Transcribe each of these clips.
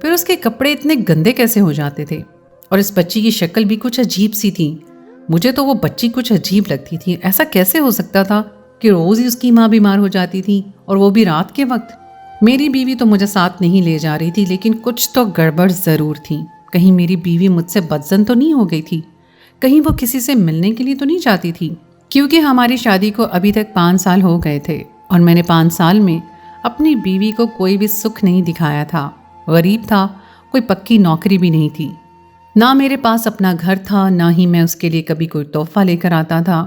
پھر اس کے کپڑے اتنے گندے کیسے ہو جاتے تھے؟ اور اس بچی کی شکل بھی کچھ عجیب سی تھی. مجھے تو وہ بچی کچھ عجیب لگتی تھی. ایسا کیسے ہو سکتا تھا کہ روز ہی اس کی ماں بیمار ہو جاتی تھی اور وہ بھی رات کے وقت؟ میری بیوی تو مجھے ساتھ نہیں لے جا رہی تھی، لیکن کچھ تو گڑبڑ ضرور تھی. کہیں میری بیوی مجھ سے بدظن تو نہیں ہو گئی تھی؟ کہیں وہ کسی سے ملنے کے لیے تو نہیں چاہتی تھی؟ کیونکہ ہماری شادی کو ابھی تک 5 سال ہو گئے تھے اور میں نے 5 سال میں اپنی بیوی کو کوئی بھی سکھ نہیں دکھایا تھا. غریب تھا، کوئی پکی نوکری بھی نہیں تھی، نہ میرے پاس اپنا گھر تھا، نہ ہی میں اس کے لیے کبھی کوئی تحفہ لے کر آتا تھا.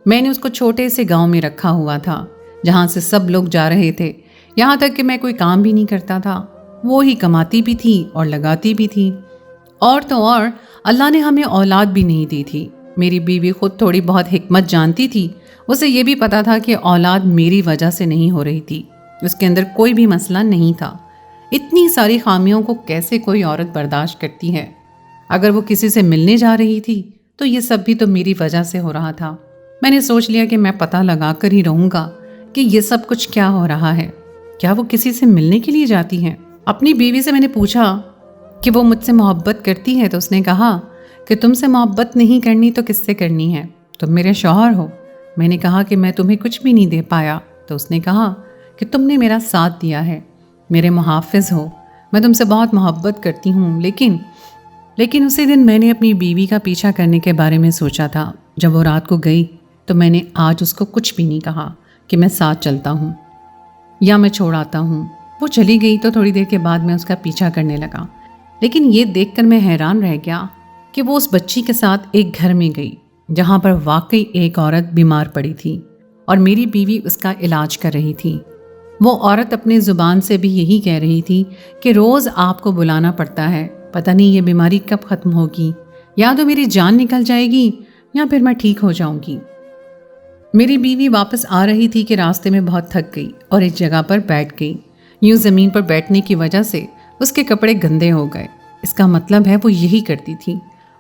میں نے اس کو چھوٹے سے گاؤں میں رکھا ہوا تھا جہاں سے سب لوگ جا رہے تھے، یہاں تک کہ میں کوئی کام بھی نہیں کرتا تھا. وہ ہی کماتی بھی تھی اور لگاتی بھی تھی. اور تو اور اللہ نے ہمیں اولاد بھی نہیں دی تھی. میری بیوی خود تھوڑی بہت حکمت جانتی تھی. اسے یہ بھی پتا تھا کہ اولاد میری وجہ سے نہیں ہو رہی تھی، اس کے اندر کوئی بھی مسئلہ نہیں تھا. اتنی ساری خامیوں کو کیسے کوئی عورت برداشت کرتی ہے؟ اگر وہ کسی سے ملنے جا رہی تھی تو یہ سب بھی تو میری وجہ سے ہو رہا تھا. میں نے سوچ لیا کہ میں پتہ لگا کر ہی رہوں گا کہ یہ سب کچھ کیا ہو رہا ہے. کیا وہ کسی سے ملنے کے لیے جاتی ہیں؟ اپنی بیوی سے میں نے پوچھا کہ وہ مجھ سے محبت کرتی ہے تو اس نے کہا کہ تم سے محبت نہیں کرنی تو کس سے کرنی ہے؟ تم میرے شوہر ہو. میں نے کہا کہ میں تمہیں کچھ بھی نہیں دے پایا تو اس نے کہا کہ تم نے میرا ساتھ دیا ہے، میرے محافظ ہو، میں تم سے بہت محبت کرتی ہوں. لیکن اسی دن میں نے اپنی بیوی کا پیچھا کرنے کے بارے میں سوچا تھا. جب وہ رات کو گئی تو میں نے آج اس کو کچھ بھی نہیں کہا کہ میں ساتھ چلتا ہوں یا میں چھوڑ آتا ہوں. وہ چلی گئی تو تھوڑی دیر کے بعد میں اس کا پیچھا کرنے لگا. لیکن یہ دیکھ کر میں حیران رہ گیا کہ وہ اس بچی کے ساتھ ایک گھر میں گئی جہاں پر واقعی ایک عورت بیمار پڑی تھی اور میری بیوی اس کا علاج کر رہی تھی. وہ عورت اپنی زبان سے بھی یہی کہہ رہی تھی کہ روز آپ کو بلانا پڑتا ہے، پتہ نہیں یہ بیماری کب ختم ہوگی، یا تو میری جان نکل جائے گی یا پھر میں ٹھیک ہو جاؤں گی. میری بیوی واپس آ رہی تھی کہ راستے میں بہت تھک گئی اور ایک جگہ پر بیٹھ گئی. یوں زمین پر بیٹھنے کی وجہ سے اس کے کپڑے گندے ہو گئے. اس کا مطلب ہے وہ یہی کرتی تھی،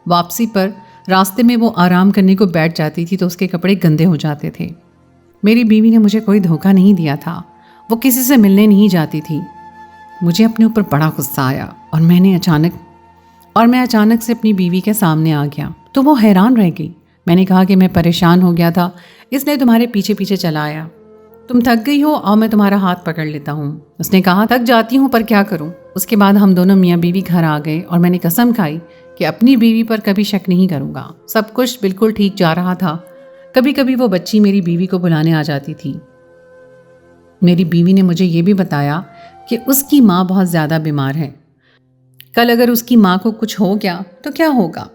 واپسی پر راستے میں وہ آرام کرنے کو بیٹھ جاتی تھی تو اس کے کپڑے گندے ہو جاتے تھے. میری بیوی نے مجھے کوئی دھوکہ نہیں دیا تھا، وہ کسی سے ملنے نہیں جاتی تھی. مجھے اپنے اوپر بڑا غصہ آیا اور میں اچانک سے اپنی بیوی کے سامنے آ گیا تو وہ حیران رہ گئی. میں نے کہا کہ میں پریشان ہو گیا تھا اس لیے تمہارے پیچھے پیچھے چلا آیا. تم تھک گئی ہو اور میں تمہارا ہاتھ پکڑ لیتا ہوں. اس نے کہا تھک جاتی ہوں پر کیا کروں. اس کے بعد ہم دونوں میاں بیوی گھر آ گئے اور میں نے قسم کھائی کہ اپنی بیوی پر کبھی شک نہیں کروں گا. سب کچھ بالکل ٹھیک جا رہا تھا. کبھی کبھی وہ بچی میری بیوی کو بلانے آ جاتی تھی. میری بیوی نے مجھے یہ بھی بتایا کہ اس کی ماں بہت زیادہ بیمار ہے. کل اگر اس کی ماں کو کچھ ہو گیا تو کیا ہوگا؟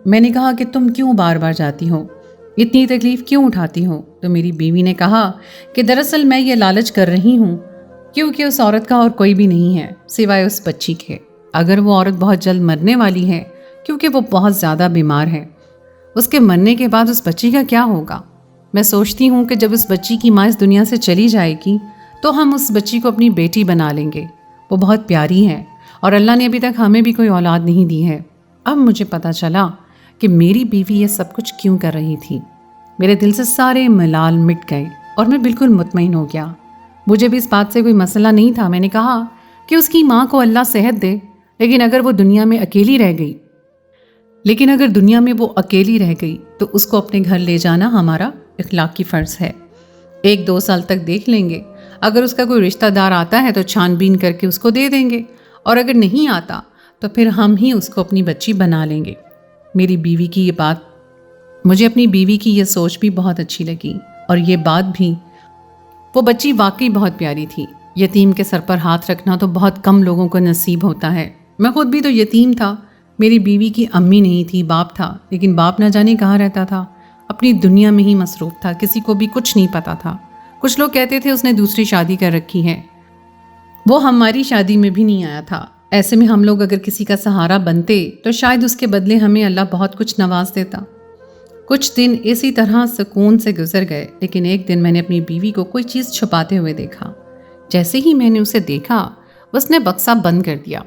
میں نے کہا کہ تم کیوں بار بار جاتی ہو، اتنی تکلیف کیوں اٹھاتی ہو؟ تو میری بیوی نے کہا کہ دراصل میں یہ لالچ کر رہی ہوں کیونکہ اس عورت کا اور کوئی بھی نہیں ہے سوائے اس بچی کے. اگر وہ عورت بہت جلد مرنے والی ہے کیونکہ وہ بہت زیادہ بیمار ہے، اس کے مرنے کے بعد اس بچی کا کیا ہوگا؟ میں سوچتی ہوں کہ جب اس بچی کی ماں اس دنیا سے چلی جائے گی تو ہم اس بچی کو اپنی بیٹی بنا لیں گے. وہ بہت پیاری ہے اور اللہ نے ابھی تک ہمیں بھی کوئی اولاد نہیں دی ہے. اب مجھے پتہ چلا کہ میری بیوی یہ سب کچھ کیوں کر رہی تھی. میرے دل سے سارے ملال مٹ گئے اور میں بالکل مطمئن ہو گیا. مجھے بھی اس بات سے کوئی مسئلہ نہیں تھا. میں نے کہا کہ اس کی ماں کو اللہ صحت دے، لیکن اگر وہ دنیا میں اکیلی رہ گئی تو اس کو اپنے گھر لے جانا ہمارا اخلاقی فرض ہے. 1-2 سال تک دیکھ لیں گے. اگر اس کا کوئی رشتہ دار آتا ہے تو چھان بین کر کے اس کو دے دیں گے، اور اگر نہیں آتا تو پھر ہم ہی اس کو اپنی بچی بنا لیں گے. مجھے اپنی بیوی کی یہ سوچ بھی بہت اچھی لگی اور یہ بات بھی. وہ بچی واقعی بہت پیاری تھی. یتیم کے سر پر ہاتھ رکھنا تو بہت کم لوگوں کو نصیب ہوتا ہے. میں خود بھی تو یتیم تھا. میری بیوی کی امی نہیں تھی، باپ تھا، لیکن باپ نہ جانے کہاں رہتا تھا، اپنی دنیا میں ہی مصروف تھا. کسی کو بھی کچھ نہیں پتا تھا. کچھ لوگ کہتے تھے اس نے دوسری شادی کر رکھی ہے. وہ ہماری شادی میں بھی نہیں آیا تھا. ایسے میں ہم لوگ اگر کسی کا سہارا بنتے تو شاید اس کے بدلے ہمیں اللہ بہت کچھ نواز دیتا. کچھ دن اسی طرح سکون سے گزر گئے، لیکن ایک دن میں نے اپنی بیوی کو کوئی چیز چھپاتے ہوئے دیکھا. جیسے ہی میں نے اسے دیکھا اس نے بکسا بند کر دیا.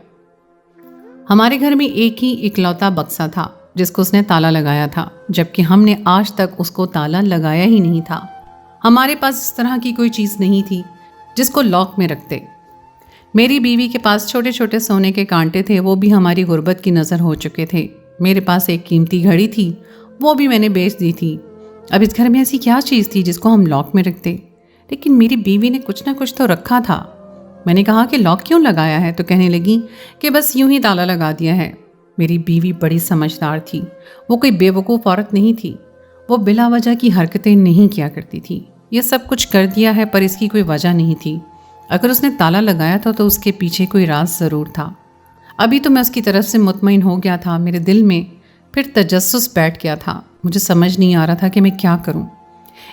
ہمارے گھر میں ایک ہی اکلوتا بکسا تھا جس کو اس نے تالا لگایا تھا، جبکہ ہم نے آج تک اس کو تالا لگایا ہی نہیں تھا. ہمارے پاس اس طرح کی کوئی چیز نہیں تھی جس کو لاک میں رکھتے. میری بیوی کے پاس چھوٹے چھوٹے سونے کے کانٹے تھے، وہ بھی ہماری غربت کی نظر ہو چکے تھے۔ میرے پاس ایک قیمتی گھڑی تھی، وہ بھی میں نے بیچ دی تھی۔ اب اس گھر میں ایسی کیا چیز تھی جس کو ہم لاک میں رکھتے؟ لیکن میری بیوی نے کچھ نہ کچھ تو رکھا تھا۔ میں نے کہا کہ لاک کیوں لگایا ہے؟ تو کہنے لگی کہ بس یوں ہی تالا لگا دیا ہے۔ میری بیوی بڑی سمجھدار تھی، وہ کوئی بے وقوف عورت نہیں تھی۔ وہ بلا وجہ کی حرکتیں نہیں کیا کرتی تھی۔ یہ سب کچھ کر دیا ہے پر اس کی کوئی وجہ نہیں تھی۔ اگر اس نے تالا لگایا تھا تو اس کے پیچھے کوئی راز ضرور تھا۔ ابھی تو میں اس کی طرف سے مطمئن ہو گیا تھا، میرے دل میں پھر تجسس بیٹھ گیا تھا۔ مجھے سمجھ نہیں آ رہا تھا کہ میں کیا کروں۔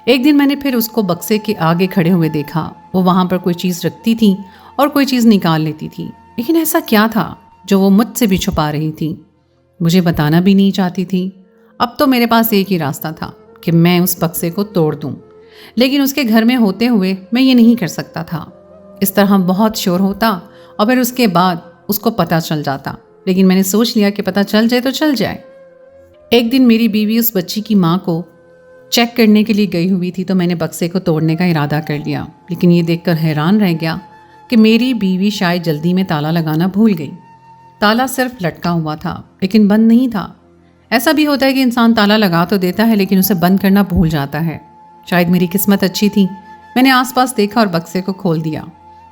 ایک دن میں نے پھر اس کو بکسے کے آگے کھڑے ہوئے دیکھا۔ وہ وہاں پر کوئی چیز رکھتی تھی اور کوئی چیز نکال لیتی تھی، لیکن ایسا کیا تھا جو وہ مجھ سے بھی چھپا رہی تھی؟ مجھے بتانا بھی نہیں چاہتی تھی۔ اب تو میرے پاس ایک ہی راستہ تھا کہ میں اس بکسے کو توڑ دوں، لیکن اس کے گھر میں ہوتے ہوئے میں یہ نہیں کر سکتا تھا۔ اس طرح بہت شور ہوتا اور پھر اس کے بعد اس کو پتہ چل جاتا، لیکن میں نے سوچ لیا کہ پتہ چل جائے تو چل جائے۔ ایک دن میری بیوی اس بچی کی ماں کو چیک کرنے کے لیے گئی ہوئی تھی، تو میں نے بکسے کو توڑنے کا ارادہ کر لیا، لیکن یہ دیکھ کر حیران رہ گیا کہ میری بیوی شاید جلدی میں تالا لگانا بھول گئی۔ تالا صرف لٹکا ہوا تھا لیکن بند نہیں تھا۔ ایسا بھی ہوتا ہے کہ انسان تالا لگا تو دیتا ہے لیکن اسے بند کرنا بھول جاتا ہے۔ شاید میری قسمت اچھی تھی، میں نے آس پاس دیکھا اور بکسے کو کھول دیا۔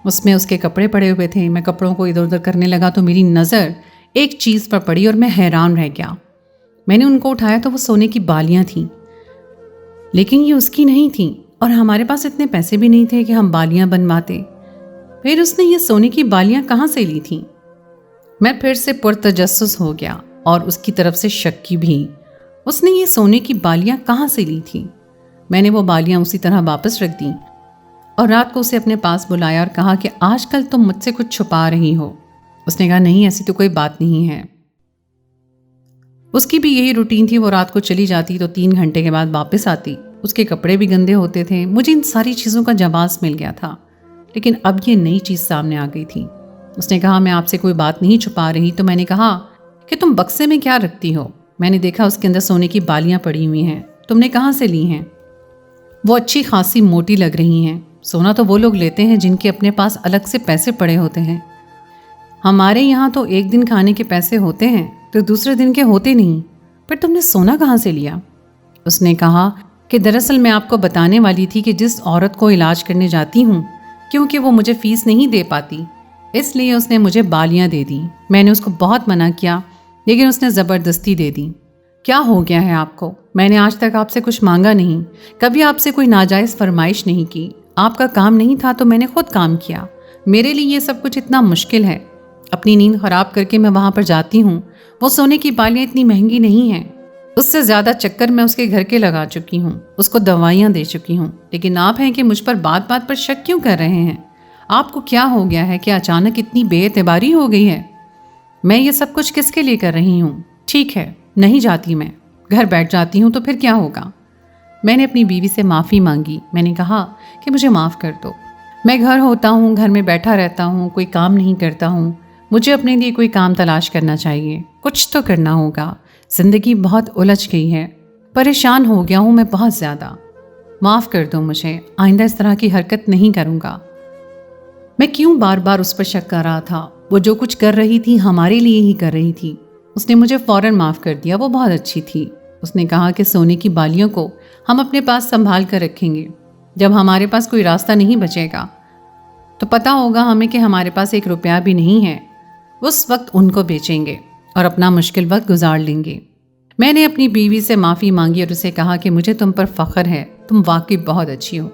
اس میں اس کے کپڑے پڑے ہوئے تھے۔ میں کپڑوں کو ادھر ادھر کرنے لگا تو میری نظر ایک چیز پر پڑی اور میں حیران رہ گیا۔ میں نے ان کو اٹھایا تو وہ سونے کی بالیاں تھیں، لیکن یہ اس کی نہیں تھیں اور ہمارے پاس اتنے پیسے بھی نہیں تھے کہ ہم بالیاں بنواتے۔ پھر اس نے یہ سونے کی بالیاں کہاں سے لی تھیں؟ میں پھر سے پرتجسس ہو گیا اور اس کی طرف سے شک کی بھی۔ اس نے یہ سونے کی بالیاں کہاں سے لی تھیں؟ میں نے وہ بالیاں اسی طرح واپس رکھ دیں اور رات کو اسے اپنے پاس بلایا اور کہا کہ آج کل تم مجھ سے کچھ چھپا رہی ہو۔ اس نے کہا نہیں، ایسی تو کوئی بات نہیں ہے۔ اس کی بھی یہی روٹین تھی، وہ رات کو چلی جاتی تو 3 گھنٹے کے بعد واپس آتی۔ اس کے کپڑے بھی گندے ہوتے تھے۔ مجھے ان ساری چیزوں کا جواز مل گیا تھا، لیکن اب یہ نئی چیز سامنے آ گئی تھی۔ اس نے کہا میں آپ سے کوئی بات نہیں چھپا رہی۔ تو میں نے کہا کہ تم بکسے میں کیا رکھتی ہو؟ میں نے دیکھا اس کے اندر سونے کی بالیاں پڑی ہوئی ہیں، تم نے کہاں سے لی ہیں؟ وہ اچھی خاصی موٹی لگ رہی ہیں۔ سونا تو وہ لوگ لیتے ہیں جن کے اپنے پاس الگ سے پیسے پڑے ہوتے ہیں، ہمارے یہاں تو ایک دن کھانے کے پیسے ہوتے ہیں تو دوسرے دن کے ہوتے نہیں۔ پر تم نے سونا کہاں سے لیا؟ اس نے کہا کہ دراصل میں آپ کو بتانے والی تھی کہ جس عورت کو علاج کرنے جاتی ہوں، کیونکہ وہ مجھے فیس نہیں دے پاتی، اس لیے اس نے مجھے بالیاں دے دیں۔ میں نے اس کو بہت منع کیا لیکن اس نے زبردستی دے دی۔ کیا ہو گیا ہے آپ کو؟ میں نے آج تک آپ سے کچھ مانگا نہیں، کبھی آپ سے کوئی ناجائز فرمائش نہیں کی۔ آپ کا کام نہیں تھا تو میں نے خود کام کیا۔ میرے لیے یہ سب کچھ اتنا مشکل ہے۔ اپنی نیند خراب کر کے میں وہاں پر جاتی ہوں۔ وہ سونے کی بالیاں اتنی مہنگی نہیں ہیں، اس سے زیادہ چکر میں اس کے گھر کے لگا چکی ہوں، اس کو دوائیاں دے چکی ہوں، لیکن آپ ہیں کہ مجھ پر بات بات پر شک کیوں کر رہے ہیں؟ آپ کو کیا ہو گیا ہے کہ اچانک اتنی بے اعتباری ہو گئی ہے؟ میں یہ سب کچھ کس کے لیے کر رہی ہوں؟ ٹھیک ہے، نہیں جاتی، میں گھر بیٹھ جاتی ہوں، تو پھر کیا ہوگا؟ میں نے اپنی بیوی سے معافی مانگی۔ میں نے کہا کہ مجھے معاف کر دو، میں گھر ہوتا ہوں، گھر میں بیٹھا رہتا ہوں، کوئی کام نہیں کرتا ہوں، مجھے اپنے لیے کوئی کام تلاش کرنا چاہیے، کچھ تو کرنا ہوگا۔ زندگی بہت الجھ گئی ہے، پریشان ہو گیا ہوں میں بہت زیادہ، معاف کر دو مجھے، آئندہ اس طرح کی حرکت نہیں کروں گا۔ میں کیوں بار بار اس پر شک کر رہا تھا؟ وہ جو کچھ کر رہی تھی ہمارے لیے ہی کر رہی تھی۔ اس نے مجھے فوراً معاف کر دیا، وہ بہت اچھی تھی۔ اس نے کہا کہ سونے کی بالیوں کو ہم اپنے پاس سنبھال کر رکھیں گے، جب ہمارے پاس کوئی راستہ نہیں بچے گا تو پتہ ہوگا ہمیں کہ ہمارے پاس 1 روپیہ بھی نہیں ہے، اس وقت ان کو بیچیں گے اور اپنا مشکل وقت گزار لیں گے۔ میں نے اپنی بیوی سے معافی مانگی اور اسے کہا کہ مجھے تم پر فخر ہے، تم واقعی بہت اچھی ہو۔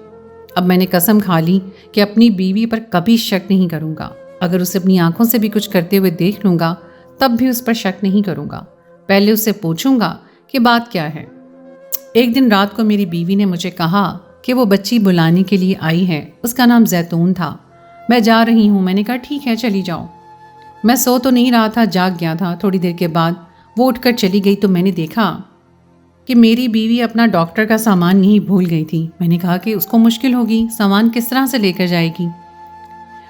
اب میں نے قسم کھا لی کہ اپنی بیوی پر کبھی شک نہیں کروں گا۔ اگر اسے اپنی آنکھوں سے بھی کچھ کرتے ہوئے دیکھ لوں گا تب بھی اس پر شک نہیں کروں گا، پہلے اس سے پوچھوں گا کہ بات کیا ہے۔ ایک دن رات کو میری بیوی نے مجھے کہا کہ وہ بچی بلانے کے لیے آئی ہے، اس کا نام زیتون تھا، میں جا رہی ہوں۔ میں نے کہا ٹھیک ہے، چلی جاؤ۔ میں سو تو نہیں رہا تھا، جاگ گیا تھا۔ تھوڑی دیر کے بعد وہ اٹھ کر چلی گئی تو میں نے دیکھا کہ میری بیوی اپنا ڈاکٹر کا سامان نہیں بھول گئی تھی۔ میں نے کہا کہ اس کو مشکل ہوگی، سامان کس طرح سے لے کر جائے گی؟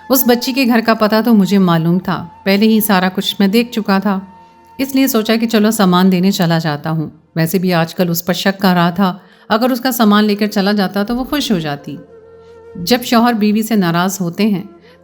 اس بچی کے گھر کا پتہ تو مجھے معلوم تھا، پہلے ہی سارا کچھ میں دیکھ چکا تھا، اس لیے سوچا کہ چلو سامان دینے چلا جاتا ہوں۔ ویسے بھی آج کل اس پر شک کر رہا تھا، اگر اس کا سامان لے کر چلا جاتا تو وہ خوش ہو جاتی۔ جب شوہر بیوی سے ناراض ہوتے ہیں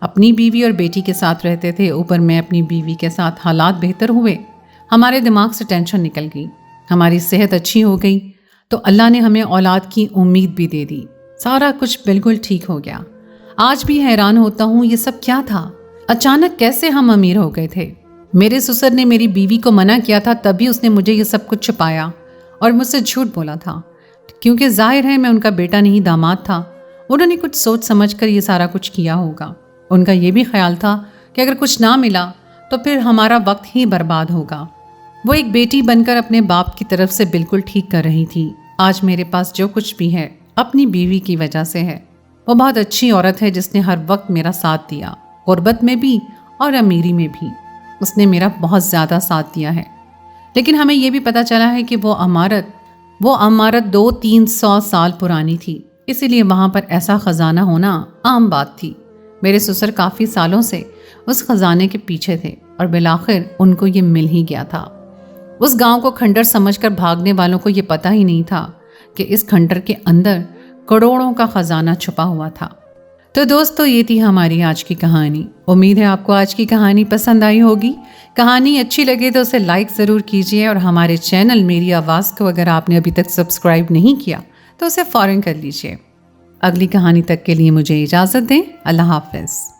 اپنی بیوی اور بیٹی کے ساتھ رہتے تھے، اوپر میں اپنی بیوی کے ساتھ حالات بہتر ہوئے، ہمارے دماغ سے ٹینشن نکل گئی، ہماری صحت اچھی ہو گئی، تو اللہ نے ہمیں اولاد کی امید بھی دے دی، سارا کچھ بالکل ٹھیک ہو گیا۔ آج بھی حیران ہوتا ہوں یہ سب کیا تھا، اچانک کیسے ہم امیر ہو گئے تھے۔ میرے سسر نے میری بیوی کو منع کیا تھا، تب بھی اس نے مجھے یہ سب کچھ چھپایا اور مجھ سے جھوٹ بولا تھا، کیونکہ ظاہر ہے میں ان کا بیٹا نہیں داماد تھا۔ انہوں نے کچھ سوچ سمجھ کر یہ سارا کچھ کیا ہوگا۔ ان کا یہ بھی خیال تھا کہ اگر کچھ نہ ملا تو پھر ہمارا وقت ہی برباد ہوگا۔ وہ ایک بیٹی بن کر اپنے باپ کی طرف سے بالکل ٹھیک کر رہی تھی۔ آج میرے پاس جو کچھ بھی ہے اپنی بیوی کی وجہ سے ہے۔ وہ بہت اچھی عورت ہے جس نے ہر وقت میرا ساتھ دیا، غربت میں بھی اور امیری میں بھی اس نے میرا بہت زیادہ ساتھ دیا ہے۔ لیکن ہمیں یہ بھی پتہ چلا ہے کہ وہ عمارت 200-300 سال پرانی تھی، اسی لیے وہاں پر ایسا خزانہ ہونا عام بات تھی۔ میرے سسر کافی سالوں سے اس خزانے کے پیچھے تھے اور بالآخر ان کو یہ مل ہی گیا تھا۔ اس گاؤں کو کھنڈر سمجھ کر بھاگنے والوں کو یہ پتہ ہی نہیں تھا کہ اس کھنڈر کے اندر کروڑوں کا خزانہ چھپا ہوا تھا۔ تو دوستو، یہ تھی ہماری آج کی کہانی۔ امید ہے آپ کو آج کی کہانی پسند آئی ہوگی۔ کہانی اچھی لگے تو اسے لائک ضرور کیجیے، اور ہمارے چینل میری آواز کو اگر آپ نے ابھی تک سبسکرائب نہیں کیا تو اسے فوراً کر لیجیے۔ اگلی کہانی تک کے لیے مجھے اجازت دیں۔ اللہ حافظ۔